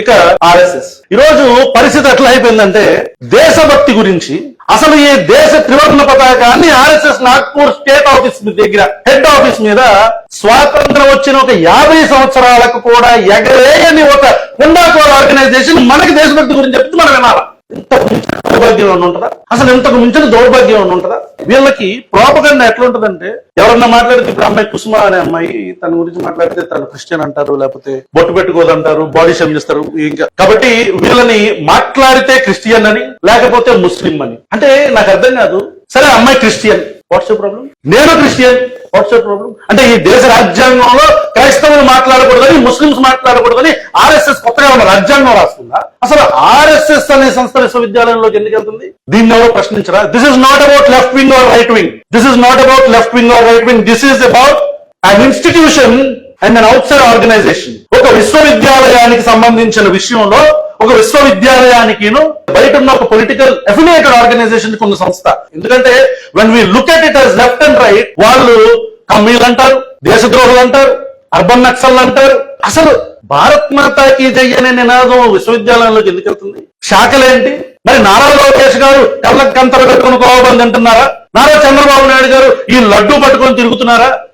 ఇక ఆర్ఎస్ఎస్ ఈరోజు పరిస్థితి ఎట్లా అయిపోయిందంటే దేశభక్తి గురించి అసలు ఈ దేశ త్రివర్ణ పతాకాన్ని ఆర్ఎస్ఎస్ నాగ్పూర్ స్టేట్ ఆఫీస్ దగ్గర హెడ్ ఆఫీస్ మీద స్వాతంత్రం వచ్చిన ఒక 50 సంవత్సరాలకు కూడా ఎగరేయని ఒక కుండాకోర్ ఆర్గనైజేషన్ మనకి దేశభక్తి గురించి చెప్తే మనం వినాలా? ఇంతకు మించిన దౌర్భాగ్యం ఏమైనా ఉంటుందా? అసలు ఇంతకు మించిన దౌర్భాగ్యం ఏమైనా ఉంటుందా? వీళ్ళకి ప్రోపగండా ఎట్లుంటదంటే ఎవరన్నా మాట్లాడితే ఇప్పుడు అమ్మాయి కుసుమ అనే అమ్మాయి తన గురించి మాట్లాడితే తను క్రిస్టియన్ అంటారు, లేకపోతే బొట్టు పెట్టుకోదంటారు, బాడీ షేమ్ చేస్తారు. ఇంకా కాబట్టి వీళ్ళని మాట్లాడితే క్రిస్టియన్ అని లేకపోతే ముస్లిం అని. అంటే నాకు అర్థం కాదు. సరే అమ్మాయి క్రిస్టియన్, వాట్స్ ప్రాబ్లం? నేను క్రిస్టియన్, వాట్స్ ప్రాబ్లం? అంటే ఈ దేశ రాజ్యాంగంలో క్రైస్తవులు మాట్లాడకూడదని, ముస్లింస్ మాట్లాడకూడదని ఆర్ఎస్ఎస్ కొత్తగా ఉన్న రాజ్యాంగం రాస్తుందా? అసలు ఆర్ఎస్ఎస్ అనే సంస్థ విశ్వవిద్యాలయంలోకి ఎందుకు వెళ్తుంది? దీన్ని ఎవరో ప్రశ్నించరా? This is not about left wing or right wing. This is not about left wing or right wing. This is about an institution and an outside organization. ఒక విశ్వవిద్యాలయానికి సంబంధించిన విషయంలో ఒక విశ్వవిద్యాలయానికి బయట ఉన్న ఒక పొలిటికల్ అఫిలియేటెడ్ ఆర్గనైజేషన్ కి ఉన్న సంస్థ. ఎందుకంటే when we look at it as left and right, వాళ్ళు కమ్మీలు అంటారు, దేశద్రోహులు అంటారు, అర్బన్ నక్సల్ అంటారు. అసలు భారత్ మాతాకి జై అనే నినాదం విశ్వవిద్యాలయంలోకి ఎందుకు వెళ్తుంది? శాఖలేంటి? మరి నారా లోకేష్ గారు కళ్ళకు కంతలు కట్టుకుని కోవబంది అంటున్నారా? నారా చంద్రబాబు నాయుడు గారు ఈ లడ్డూ పట్టుకొని తిరుగుతున్నారా?